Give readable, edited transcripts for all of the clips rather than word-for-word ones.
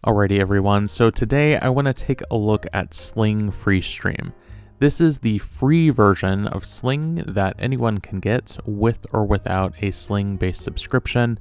Alrighty everyone, so today I want to take a look at Sling Freestream. This is the free version of Sling that anyone can get with or without a Sling-based subscription.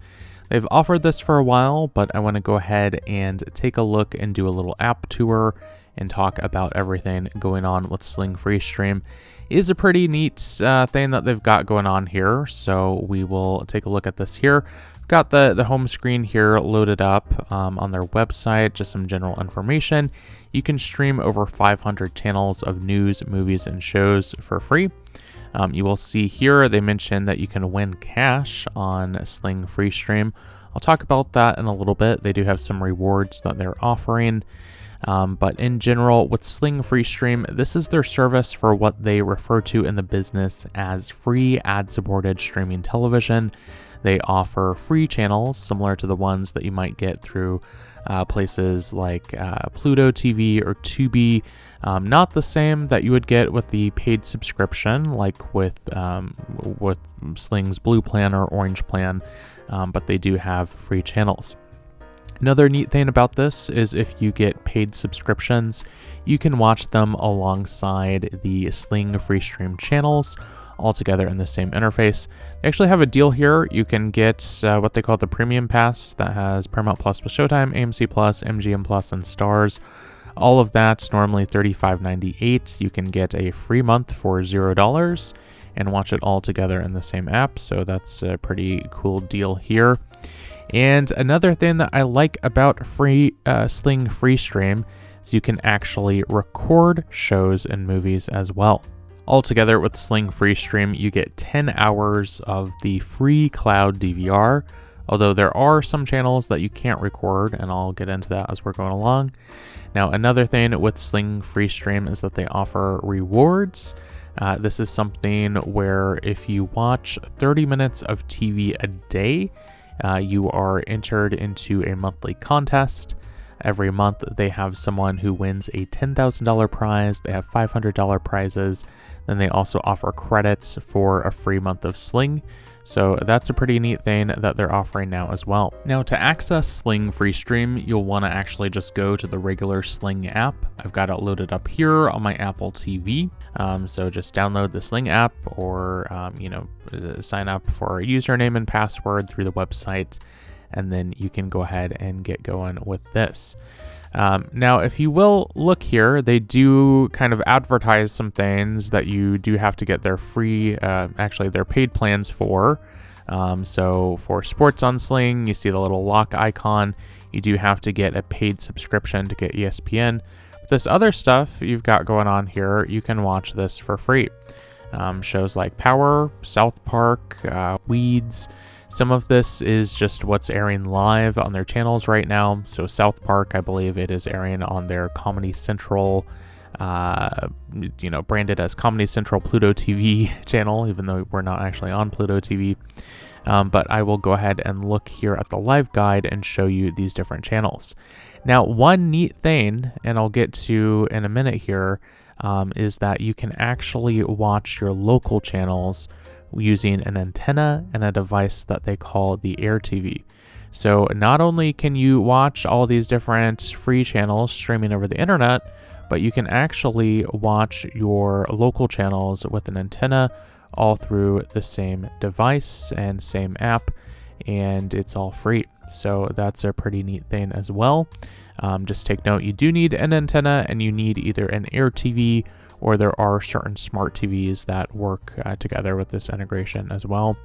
They've offered this for a while, but I want to go ahead and take a look and do a little app tour and talk about everything going on with Sling Freestream. It is a pretty neat thing that they've got going on here, so we will take a look at this here. Got the home screen here loaded up on their website, just some general information. You can stream over 500 channels of news, movies, and shows for free. You will see here they mention that you can win cash on Sling Freestream. I'll talk about that in a little bit. They do have some rewards that they're offering. But in general, with Sling Freestream, this is their service for what they refer to in the business as free ad-supported streaming television. They offer free channels similar to the ones that you might get through places like Pluto TV or Tubi. Not the same that you would get with the paid subscription, like with Sling's Blue Plan or Orange Plan, but they do have free channels. Another neat thing about this is if you get paid subscriptions, you can watch them alongside the Sling Freestream channels all together in the same interface. They actually have a deal here. You can get what they call the Premium Pass that has Paramount Plus with Showtime, AMC Plus, MGM Plus, and Stars. All of that's normally $35.98. You can get a free month for $0 and watch it all together in the same app. So that's a pretty cool deal here. And another thing that I like about Sling Freestream is you can actually record shows and movies as well. Altogether with Sling Freestream, you get 10 hours of the free cloud DVR, although there are some channels that you can't record, and I'll get into that as we're going along. Now, another thing with Sling Freestream is that they offer rewards. This is something where if you watch 30 minutes of TV a day, you are entered into a monthly contest. Every month, they have someone who wins a $10,000 prize. They have $500 prizes. Then they also offer credits for a free month of Sling. So that's a pretty neat thing that they're offering now as well. Now, to access Sling Freestream, you'll want to actually just go to the regular Sling app. I've got it loaded up here on my Apple TV. So just download the Sling app or, sign up for a username and password through the website. And then you can go ahead and get going with this. Now, if you will look here, they do kind of advertise some things that you do have to get their free, their paid plans for. So for sports on Sling, you see the little lock icon. You do have to get a paid subscription to get ESPN. But this other stuff you've got going on here, you can watch this for free. Shows like Power, South Park, Weeds. Some of this is just what's airing live on their channels right now. So South Park, I believe it is airing on their Comedy Central, branded as Comedy Central Pluto TV channel, even though we're not actually on Pluto TV. But I will go ahead and look here at the live guide and show you these different channels. Now, one neat thing, and I'll get to in a minute here, is that you can actually watch your local channels using an antenna and a device that they call the Air TV. So not only can you watch all these different free channels streaming over the internet, but you can actually watch your local channels with an antenna all through the same device and same app, and it's all free. So that's a pretty neat thing as well. Just take note, you do need an antenna and you need either an Air TV or there are certain smart TVs that work together with this integration as well.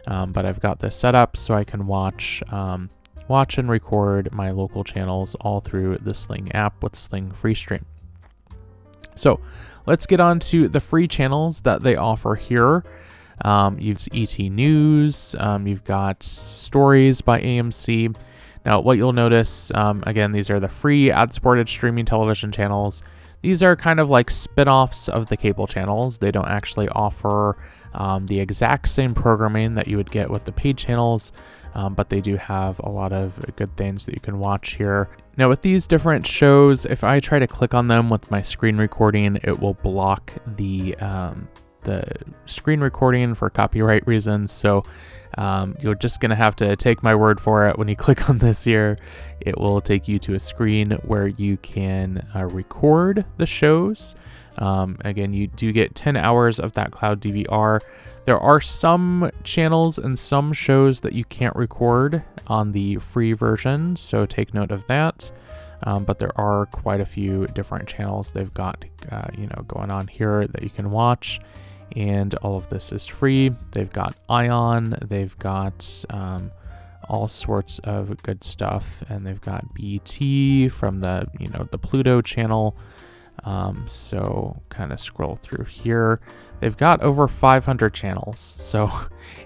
But I've got this set up so I can watch and record my local channels all through the Sling app with Sling Freestream. So let's get on to the free channels that they offer here. You've ET News, you've got Stories by AMC. Now, what you'll notice, again, these are the free ad-supported streaming television channels. These are kind of like spin-offs of the cable channels. They don't actually offer the exact same programming that you would get with the paid channels, but they do have a lot of good things that you can watch here. Now, with these different shows, if I try to click on them with my screen recording, it will block the the screen recording for copyright reasons. So you're just going to have to take my word for it. When you click on this here, it will take you to a screen where you can record the shows. Again, you do get 10 hours of that cloud DVR. There are some channels and some shows that you can't record on the free version, so take note of that. But there are quite a few different channels they've got going on here that you can watch, and all of this is free. They've got Ion, they've got all sorts of good stuff, and they've got BT from the Pluto channel. So kind of scroll through here. They've got over 500 channels, so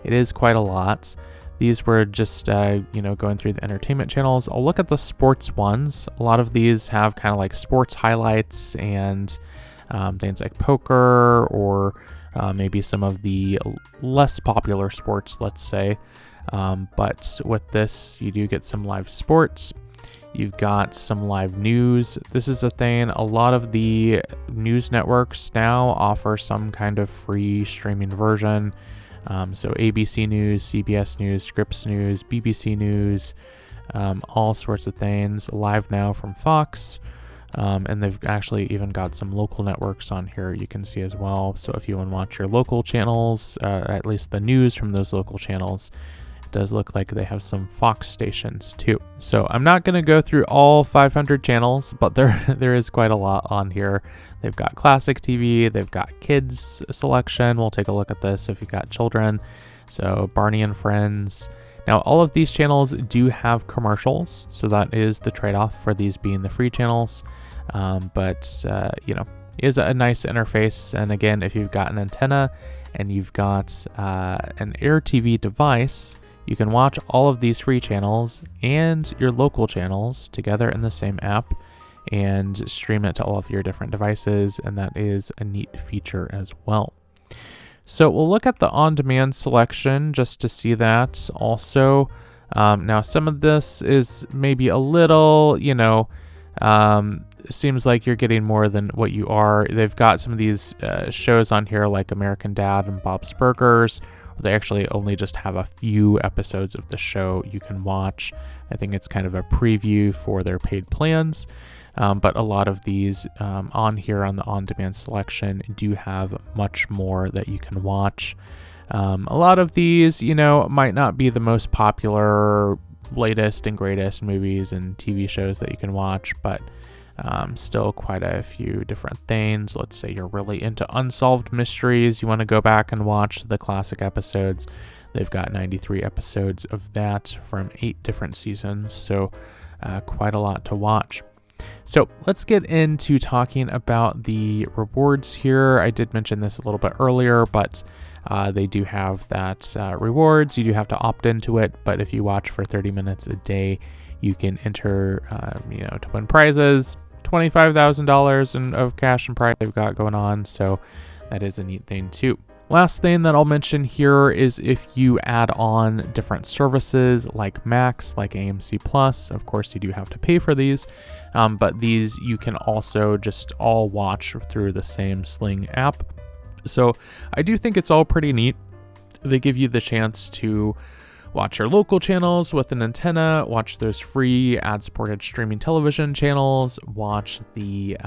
it is quite a lot. These were just, going through the entertainment channels. I'll look at the sports ones. A lot of these have kind of like sports highlights and things like poker or maybe some of the less popular sports, let's say. But with this, you do get some live sports. You've got some live news. This is a thing. A lot of the news networks now offer some kind of free streaming version. So ABC News, CBS News, Scripps News, BBC News, all sorts of things. Live Now from Fox. And they've actually even got some local networks on here you can see as well. So if you want to watch your local channels, at least the news from those local channels, does look like they have some Fox stations too. So I'm not going to go through all 500 channels, but there is quite a lot on here. They've got classic TV, they've got kids selection. We'll take a look at this if you've got children. So Barney and Friends. Now all of these channels do have commercials, so that is the trade-off for these being the free channels. But is a nice interface. And again, if you've got an antenna and you've got an Air TV device, you can watch all of these free channels and your local channels together in the same app and stream it to all of your different devices, and that is a neat feature as well. So we'll look at the on-demand selection just to see that also. Now some of this is maybe a little, seems like you're getting more than what you are. They've got some of these shows on here like American Dad and Bob's Burgers. They actually only just have a few episodes of the show you can watch. I think it's kind of a preview for their paid plans. But a lot of these on here on the on-demand selection do have much more that you can watch. A lot of these, might not be the most popular, latest and greatest movies and TV shows that you can watch, but still quite a few different things. Let's say you're really into unsolved mysteries. You want to go back and watch the classic episodes. They've got 93 episodes of that from 8 different seasons. So quite a lot to watch. So let's get into talking about the rewards here. I did mention this a little bit earlier, but they do have that rewards. You do have to opt into it, but if you watch for 30 minutes a day, you can enter, to win prizes, $25,000 of cash and prize they've got going on. So that is a neat thing too. Last thing that I'll mention here is if you add on different services like Max, like AMC Plus, of course you do have to pay for these, but these you can also just all watch through the same Sling app. So I do think it's all pretty neat. They give you the chance to watch your local channels with an antenna, watch those free ad-supported streaming television channels, watch the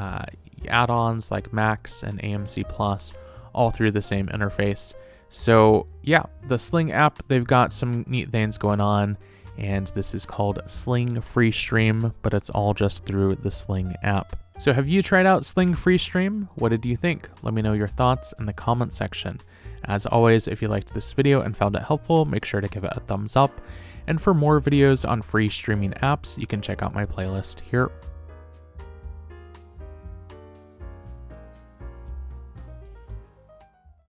add-ons like Max and AMC Plus, all through the same interface. So yeah, the Sling app, they've got some neat things going on, and this is called Sling Freestream, but it's all just through the Sling app. So have you tried out Sling Freestream? What did you think? Let me know your thoughts in the comment section. As always, if you liked this video and found it helpful, make sure to give it a thumbs up. And for more videos on free streaming apps, you can check out my playlist here.